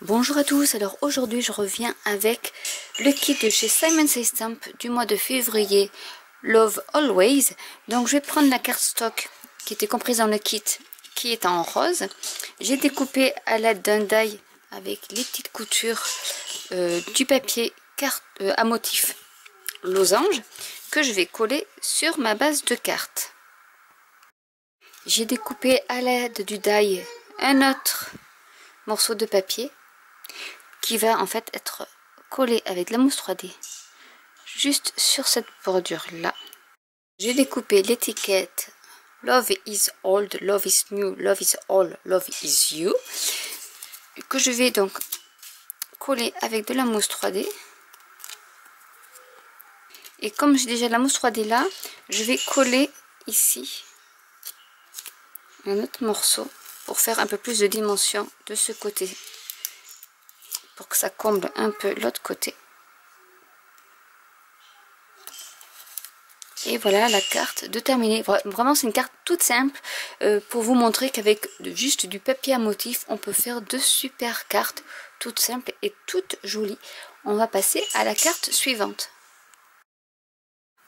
Bonjour à tous, alors aujourd'hui je reviens avec le kit de chez Simon Says Stamp du mois de février, Love Always. Donc je vais prendre la carte stock qui était comprise dans le kit, qui est en rose. J'ai découpé à l'aide d'un die avec les petites coutures du papier carte à motif losange que je vais coller sur ma base de carte. J'ai découpé à l'aide du die un autre morceau de papier qui va en fait être collé avec de la mousse 3D juste sur cette bordure là. J'ai découpé l'étiquette Love is old, love is new, love is all, love is you, que je vais donc coller avec de la mousse 3D. Et comme j'ai déjà la mousse 3D là, je vais coller ici un autre morceau pour faire un peu plus de dimension de ce côté, pour que ça comble un peu l'autre côté. Et voilà la carte de terminer. Vraiment c'est une carte toute simple pour vous montrer qu'avec juste du papier à motif on peut faire de super cartes toutes simples et toutes jolies. On va passer à la carte suivante.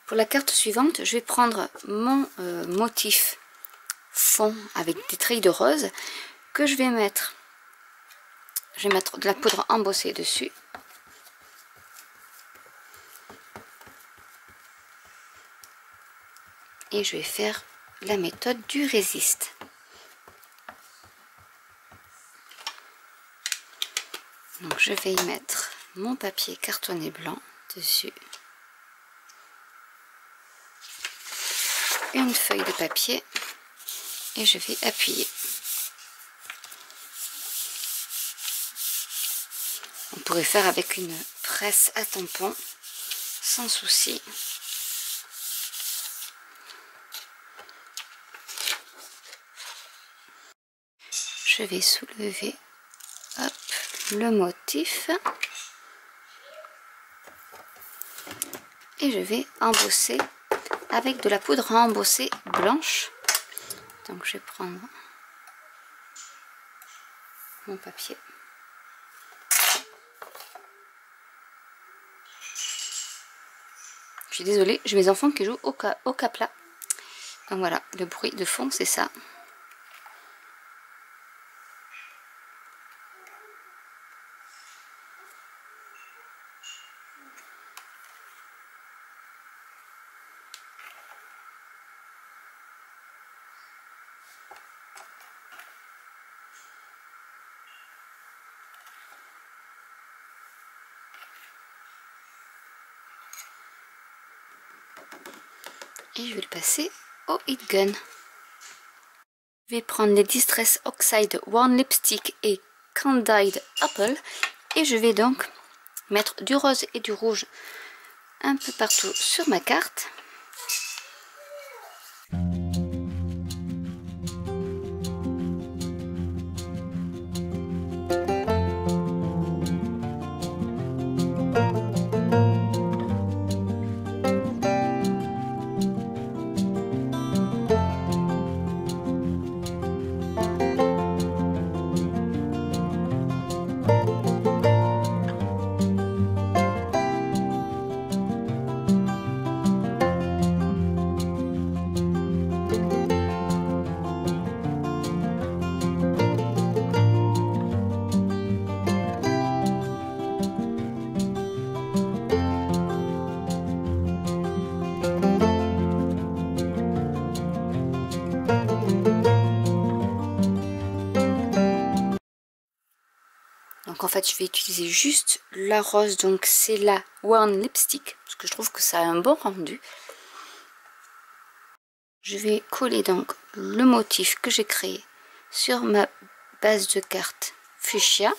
Pour la carte suivante, je vais prendre mon motif fond avec des treilles de rose que je vais mettre. Je vais mettre de la poudre embossée dessus. Et je vais faire la méthode du résiste. Donc je vais y mettre mon papier cartonné blanc dessus. Une feuille de papier. Et je vais appuyer. On pourrait faire avec une presse à tampon sans souci. Je vais soulever hop, le motif et je vais embosser avec de la poudre à embosser blanche. Donc je vais prendre mon papier. Je suis désolée, j'ai mes enfants qui jouent au capla. Donc voilà, le bruit de fond c'est ça. Et je vais le passer au heat gun. Je vais prendre les Distress Oxide One Lipstick et Candied Apple et je vais donc mettre du rose et du rouge un peu partout sur ma carte. Donc en fait je vais utiliser juste la rose, donc c'est la One Lipstick, parce que je trouve que ça a un bon rendu. Je vais coller donc le motif que j'ai créé sur ma base de carte fuchsia.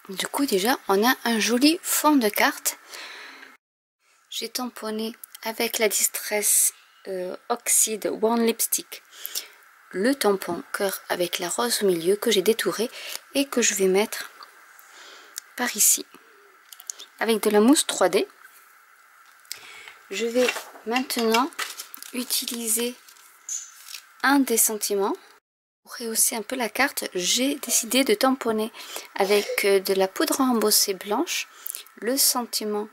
Du coup déjà on a un joli fond de carte. J'ai tamponné avec la Distress Oxide One Lipstick le tampon cœur avec la rose au milieu que j'ai détouré et que je vais mettre par ici avec de la mousse 3D. Je vais maintenant utiliser un des sentiments Pour rehausser un peu la carte, j'ai décidé de tamponner avec de la poudre embossée blanche le sentiment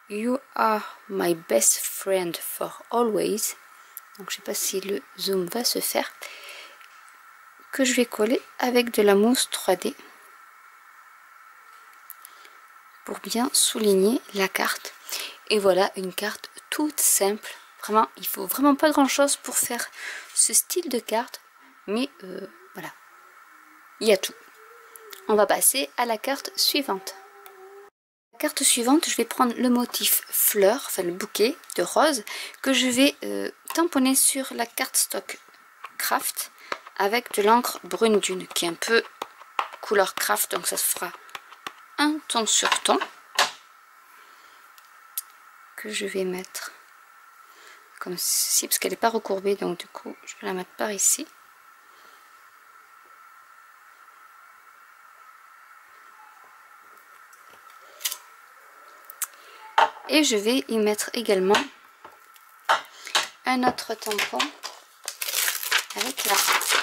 You are my best friend for always. Donc je sais pas si le zoom va se faire. Que je vais coller avec de la mousse 3D pour bien souligner la carte. Et voilà une carte toute simple. Vraiment, il faut vraiment pas grand chose pour faire ce style de carte. Mais voilà, il y a tout. On va passer à la carte suivante. La carte suivante, je vais prendre le motif fleur, enfin le bouquet de rose, que je vais tamponner sur la carte stock craft avec de l'encre brune dune qui est un peu couleur craft, donc ça se fera un ton sur ton que je vais mettre comme ceci parce qu'elle n'est pas recourbée, donc du coup je vais la mettre par ici. Et je vais y mettre également un autre tampon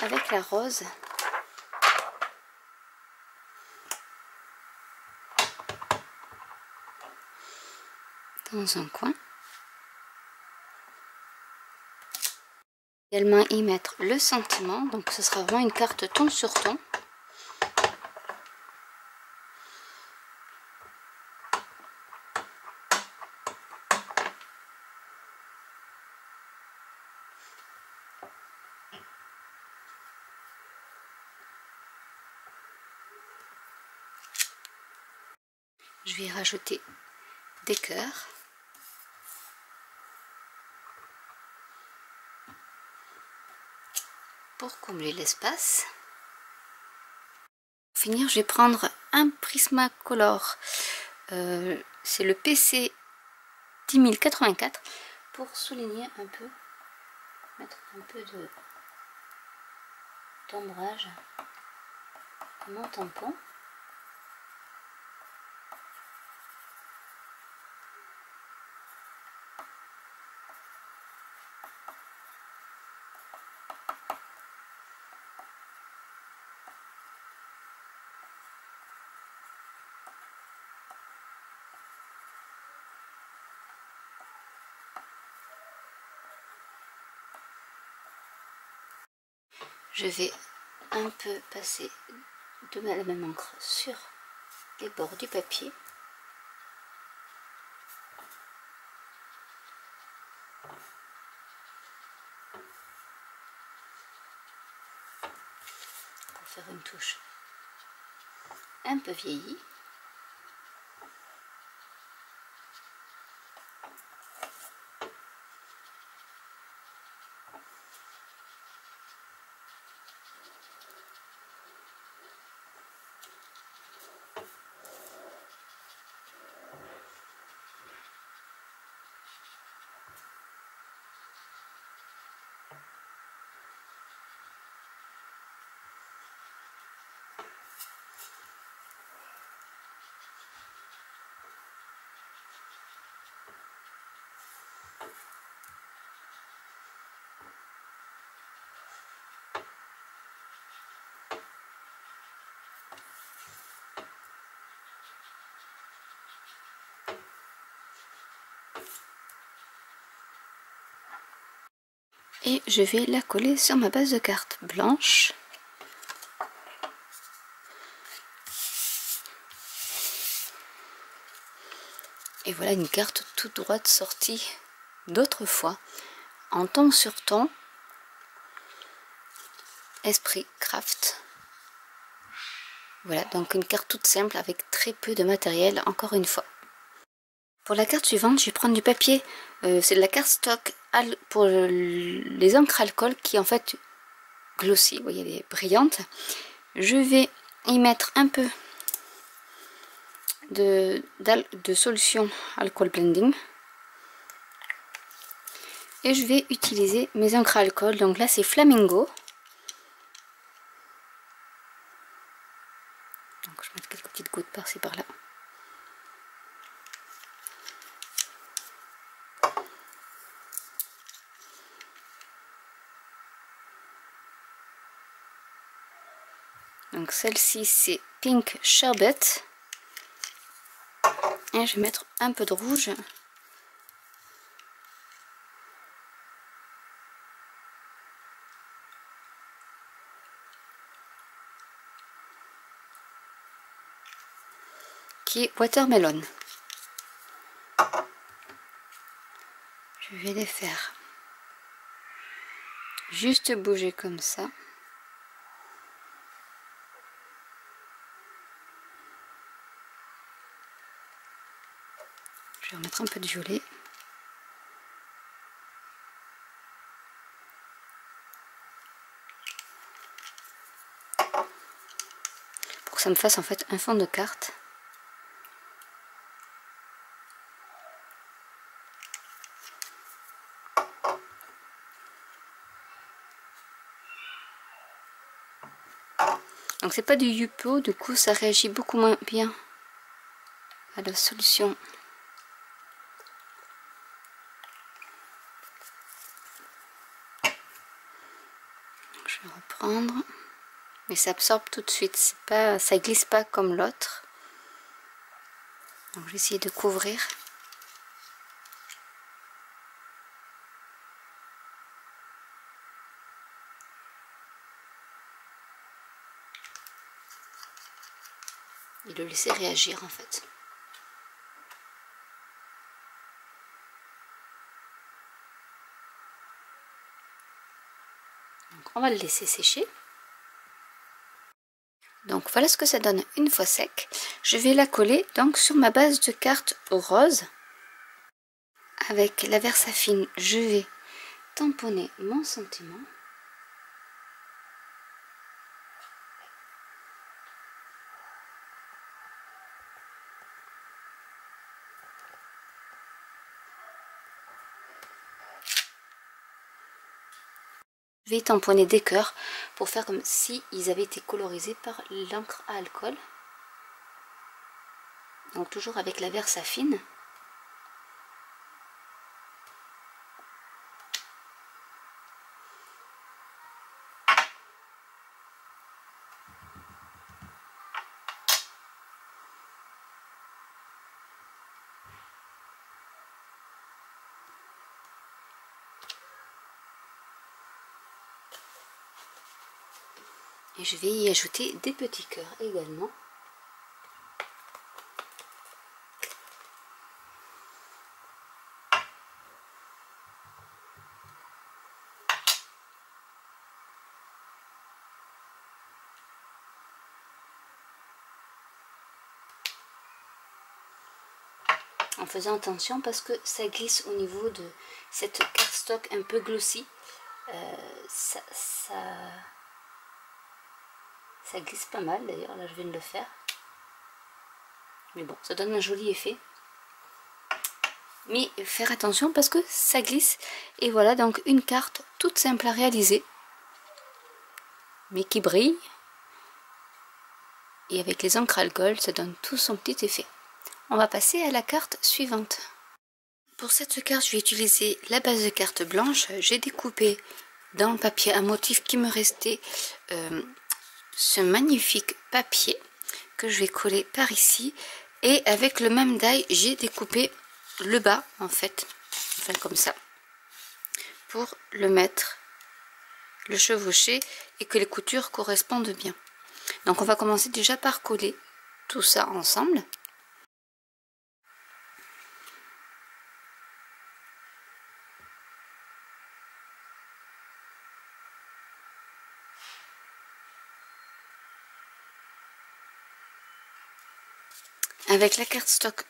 avec la rose. Dans un coin. Également y mettre le sentiment, donc ce sera vraiment une carte ton sur ton. Je vais rajouter des cœurs. Pour combler l'espace. Pour finir, je vais prendre un Prismacolor. C'est le PC 10084 pour souligner un peu, mettre un peu d'ombrage à mon tampon. Je vais un peu passer de la même encre sur les bords du papier. Pour faire une touche un peu vieillie. Et je vais la coller sur ma base de carte blanche. Et voilà une carte toute droite sortie d'autrefois, en ton sur ton, esprit craft. Voilà, donc une carte toute simple avec très peu de matériel, encore une fois. Pour la carte suivante, je vais prendre du papier, c'est de la carte stock pour les encres alcool qui est en fait glossy, vous voyez, elle est brillante. Je vais y mettre un peu de solution alcool blending. Et je vais utiliser mes encres alcool, donc là c'est Flamingo. Donc je vais mettre quelques petites gouttes par-ci par-là. Donc celle-ci c'est Pink Sherbet. Et je vais mettre un peu de rouge. Qui est Watermelon. Je vais les faire juste bouger comme ça. Je vais remettre un peu de violet. Pour que ça me fasse en fait un fond de carte. Donc c'est pas du Yupo, du coup ça réagit beaucoup moins bien à la solution. Donc, je vais reprendre, mais ça absorbe tout de suite, c'est pas, ça glisse pas comme l'autre. Donc je vais essayer de couvrir. Et le laisser réagir en fait. Donc on va le laisser sécher. Donc voilà ce que ça donne une fois sec. Je vais la coller donc sur ma base de carte rose. Avec la Versafine, je vais tamponner mon sentiment. Je vais tamponner des cœurs pour faire comme si ils avaient été colorisés par l'encre à alcool. Donc toujours avec la Versafine. Et je vais y ajouter des petits cœurs également. En faisant attention parce que ça glisse au niveau de cette cardstock un peu glossy. Ça glisse pas mal d'ailleurs, là je viens de le faire. Mais bon, ça donne un joli effet. Mais faire attention parce que ça glisse. Et voilà donc une carte toute simple à réaliser. Mais qui brille. Et avec les encres alcool, ça donne tout son petit effet. On va passer à la carte suivante. Pour cette carte, je vais utiliser la base de carte blanche. J'ai découpé dans le papier un motif qui me restait, ce magnifique papier que je vais coller par ici. Et avec le même die, j'ai découpé le bas en fait, enfin comme ça, pour le mettre, le chevaucher et que les coutures correspondent bien. Donc on va commencer déjà par coller tout ça ensemble. Avec la cardstock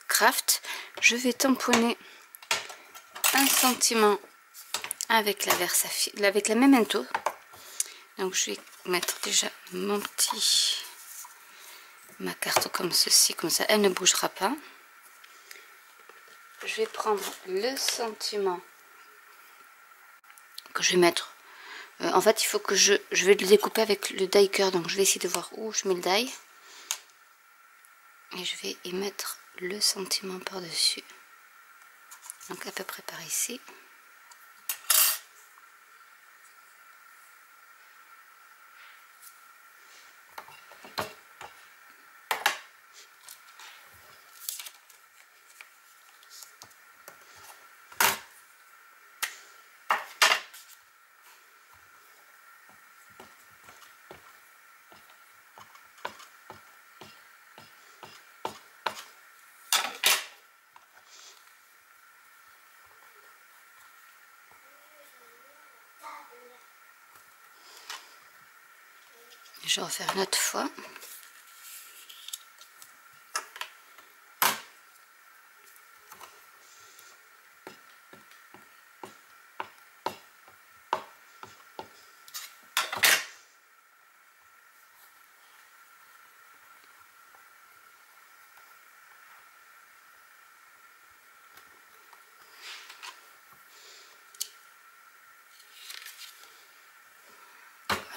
Craft, je vais tamponner un sentiment avec la Versafine, avec la Memento. Donc je vais mettre déjà ma carte comme ceci, comme ça elle ne bougera pas. Je vais prendre le sentiment que je vais mettre. En fait il faut que je vais le découper avec le die cœur, donc je vais essayer de voir où je mets le die. Et je vais y mettre le sentiment par dessus, donc à peu près par ici. Je vais refaire une autre fois.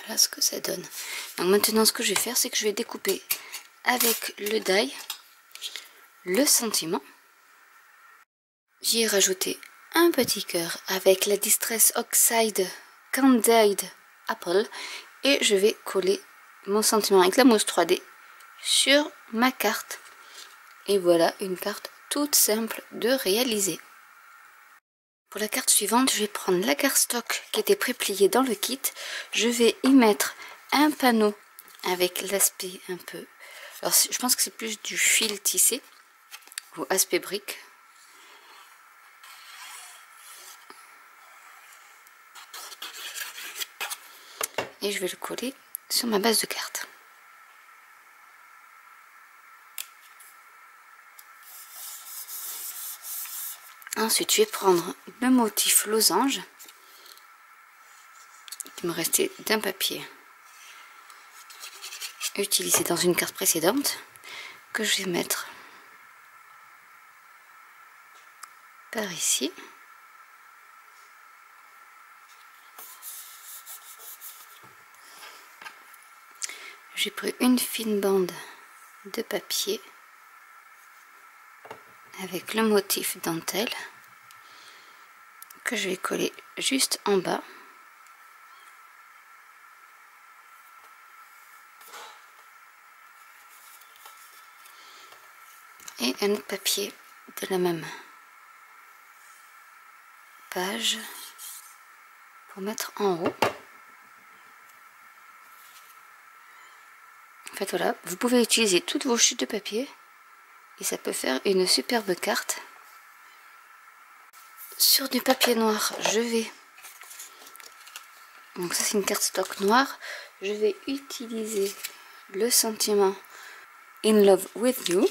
Voilà ce que ça donne. Donc maintenant ce que je vais faire, c'est que je vais découper avec le die le sentiment. J'y ai rajouté un petit cœur avec la Distress Oxide Candied Apple et je vais coller mon sentiment avec la mousse 3D sur ma carte. Et voilà une carte toute simple de réaliser. Pour la carte suivante, je vais prendre la cardstock qui était prépliée dans le kit. Je vais y mettre un panneau avec l'aspect un peu... Alors je pense que c'est plus du fil tissé ou aspect brique. Et je vais le coller sur ma base de carte. Ensuite, je vais prendre le motif losange. Il me restait d'un papier utilisé dans une carte précédente que je vais mettre par ici. J'ai pris une fine bande de papier avec le motif dentelle que je vais coller juste en bas. Et un autre papier de la même page pour mettre en haut. En fait voilà, vous pouvez utiliser toutes vos chutes de papier et ça peut faire une superbe carte. Sur du papier noir, je vais... Donc ça c'est une carte stock noire. Je vais utiliser le sentiment In Love With You.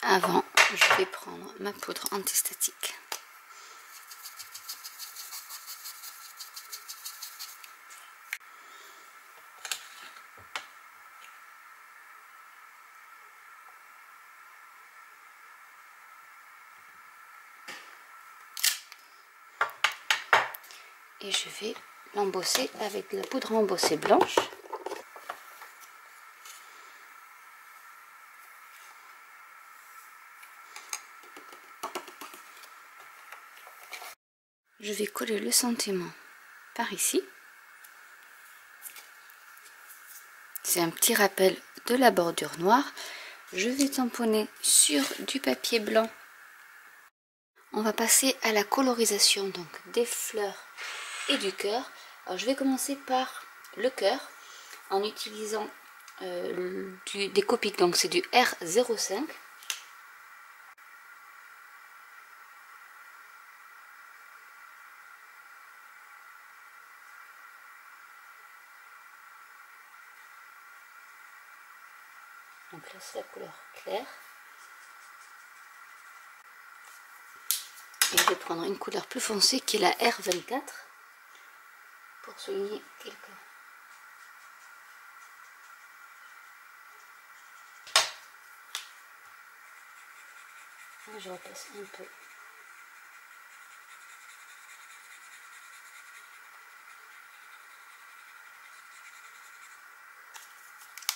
Avant, je vais prendre ma poudre antistatique. Et je vais l'embosser avec de la poudre embossée blanche. Je vais coller le sentiment par ici. C'est un petit rappel de la bordure noire. Je vais tamponner sur du papier blanc. On va passer à la colorisation donc des fleurs et du cœur. Alors je vais commencer par le cœur en utilisant des Copics, donc c'est du R05. Donc là c'est la couleur claire. Et je vais prendre une couleur plus foncée qui est la R24 pour souligner quelques... Je repasse un peu.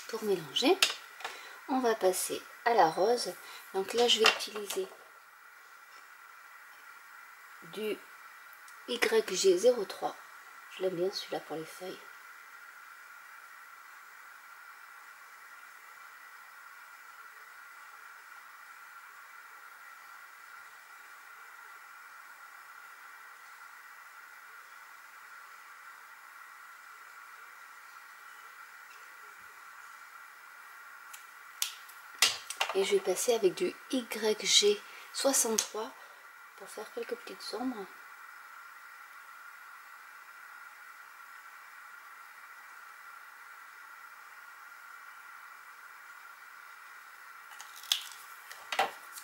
Pour mélanger, on va passer à la rose. Donc là je vais utiliser du YG03. Je l'aime bien celui-là pour les feuilles. Et je vais passer avec du YG 63 pour faire quelques petites ombres.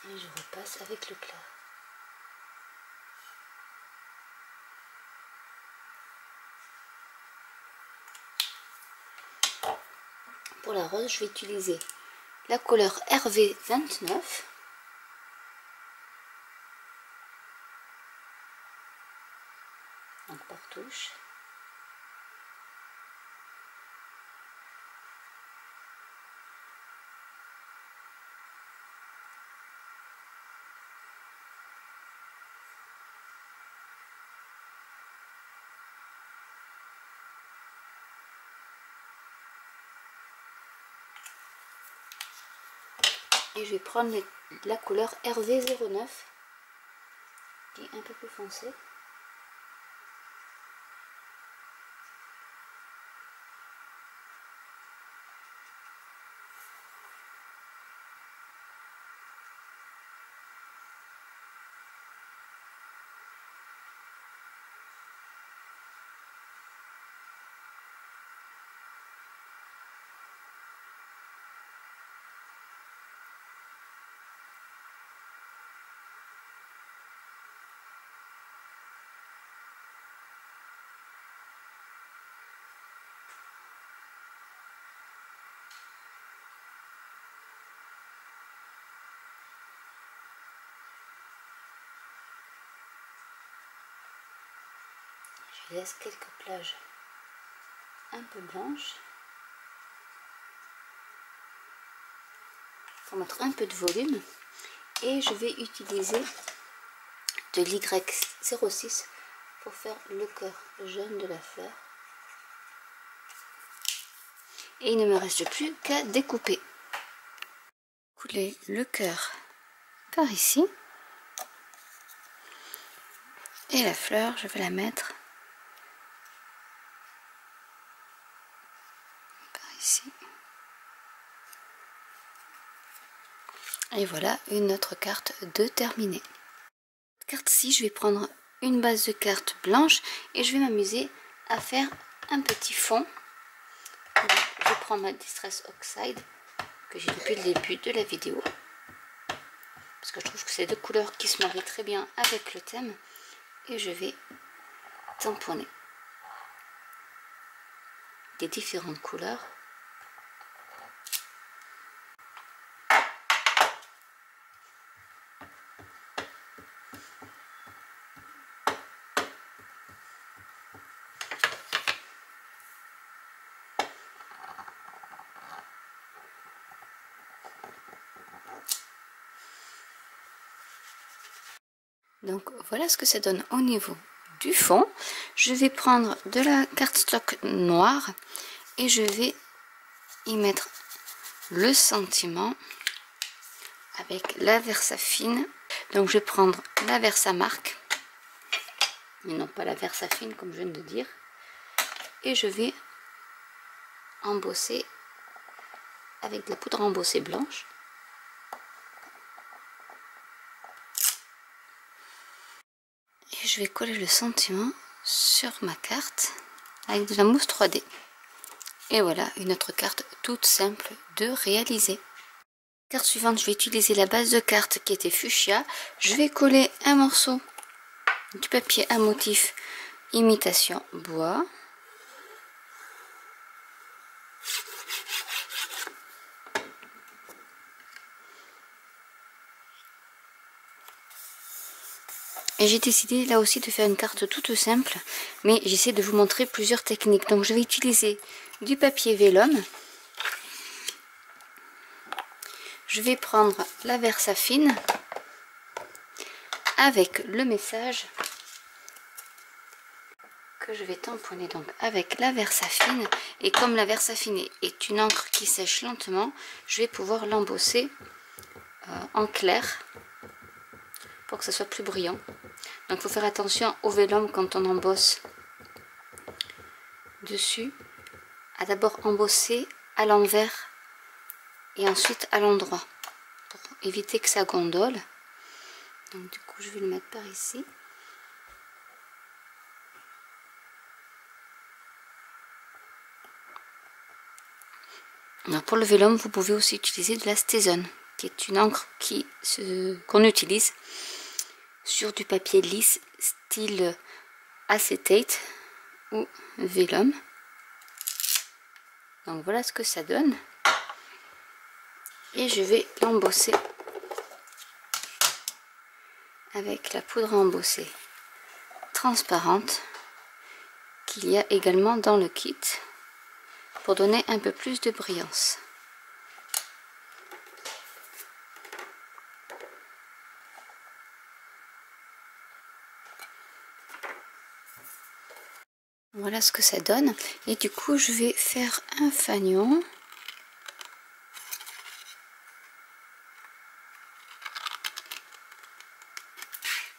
Et je repasse avec le clair. Pour la rose, je vais utiliser la couleur RV29. Donc par touche. Et je vais prendre la couleur RV09 qui est un peu plus foncée. Je laisse quelques plages un peu blanches pour mettre un peu de volume, et je vais utiliser de l'Y06 pour faire le cœur jaune de la fleur. Et il ne me reste plus qu'à découper. Couler le cœur par ici, et la fleur je vais la mettre ici. Et voilà une autre carte de terminée. Carte-ci, je vais prendre une base de carte blanche et je vais m'amuser à faire un petit fond. Donc, je prends ma Distress Oxide que j'ai depuis le début de la vidéo, parce que je trouve que c'est deux couleurs qui se marient très bien avec le thème, et je vais tamponner des différentes couleurs. Donc voilà ce que ça donne au niveau du fond. Je vais prendre de la cardstock noire et je vais y mettre le sentiment avec la Versafine. Donc je vais prendre la Versamark, mais non pas la Versafine comme je viens de dire, et je vais embosser avec de la poudre embossée blanche. Et je vais coller le sentiment sur ma carte avec de la mousse 3D. Et voilà une autre carte toute simple de réaliser. Carte suivante, je vais utiliser la base de carte qui était fuchsia. Je vais coller un morceau du papier à motif imitation bois. Et j'ai décidé là aussi de faire une carte toute simple, mais j'essaie de vous montrer plusieurs techniques. Donc je vais utiliser du papier vélum. Je vais prendre la Versafine avec le message que je vais tamponner donc avec la Versafine. Et comme la Versafine est une encre qui sèche lentement, je vais pouvoir l'embosser en clair pour que ça soit plus brillant. Donc il faut faire attention au vélum quand on embosse dessus, à d'abord embosser à l'envers et ensuite à l'endroit pour éviter que ça gondole. Donc du coup je vais le mettre par ici. Alors pour le vélum, vous pouvez aussi utiliser de la Stézone, qui est une encre qu'on utilise sur du papier lisse style acétate ou vélum. Donc voilà ce que ça donne. Et je vais l'embosser avec la poudre à embosser transparente qu'il y a également dans le kit pour donner un peu plus de brillance. Voilà ce que ça donne. Et du coup je vais faire un fanion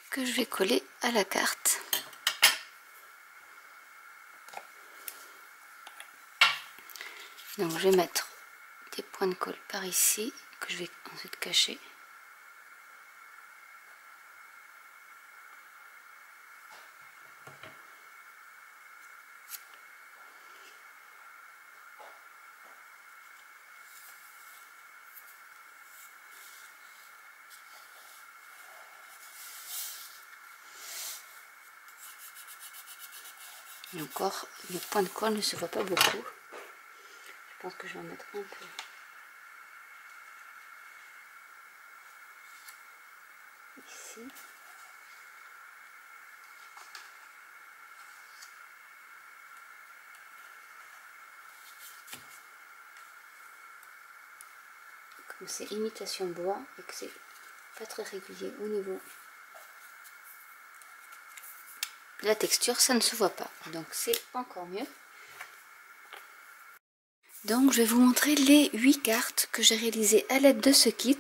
que je vais coller à la carte. Donc je vais mettre des points de colle par ici que je vais ensuite cacher. Et encore, le point de colle ne se voit pas beaucoup. Je pense que je vais en mettre un peu. Ici. Comme c'est imitation bois et que c'est pas très régulier au niveau de la texture, ça ne se voit pas. Donc c'est encore mieux. Donc je vais vous montrer les 8 cartes que j'ai réalisées à l'aide de ce kit.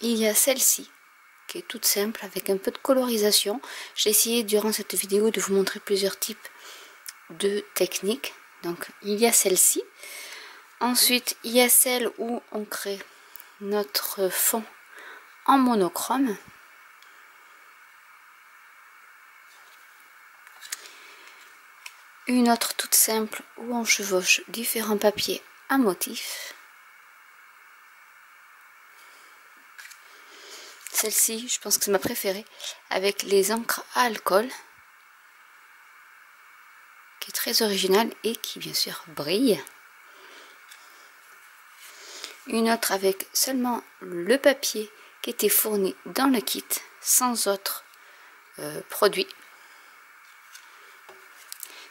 Il y a celle-ci qui est toute simple avec un peu de colorisation. J'ai essayé durant cette vidéo de vous montrer plusieurs types de techniques. Donc il y a celle-ci. Ensuite il y a celle où on crée notre fond en monochrome. Une autre toute simple où on chevauche différents papiers à motifs. Celle-ci, je pense que c'est ma préférée, avec les encres à alcool, qui est très originale et qui bien sûr brille. Une autre avec seulement le papier qui était fourni dans le kit, sans autres produits.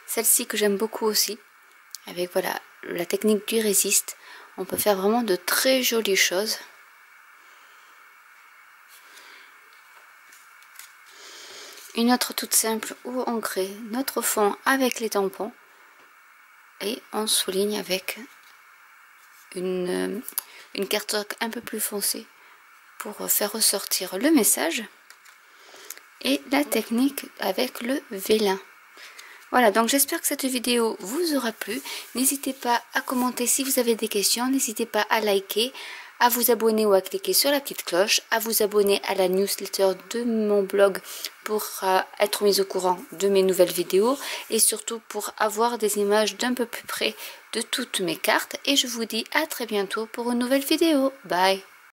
Celle-ci que j'aime beaucoup aussi, avec voilà la technique du résiste. On peut faire vraiment de très jolies choses. Une autre toute simple où on crée notre fond avec les tampons et on souligne avec une cardstock un peu plus foncée pour faire ressortir le message. Et la technique avec le vélin. Voilà, donc j'espère que cette vidéo vous aura plu. N'hésitez pas à commenter si vous avez des questions. N'hésitez pas à liker, à vous abonner ou à cliquer sur la petite cloche, à vous abonner à la newsletter de mon blog pour être mis au courant de mes nouvelles vidéos et surtout pour avoir des images d'un peu plus près de toutes mes cartes. Et je vous dis à très bientôt pour une nouvelle vidéo. Bye!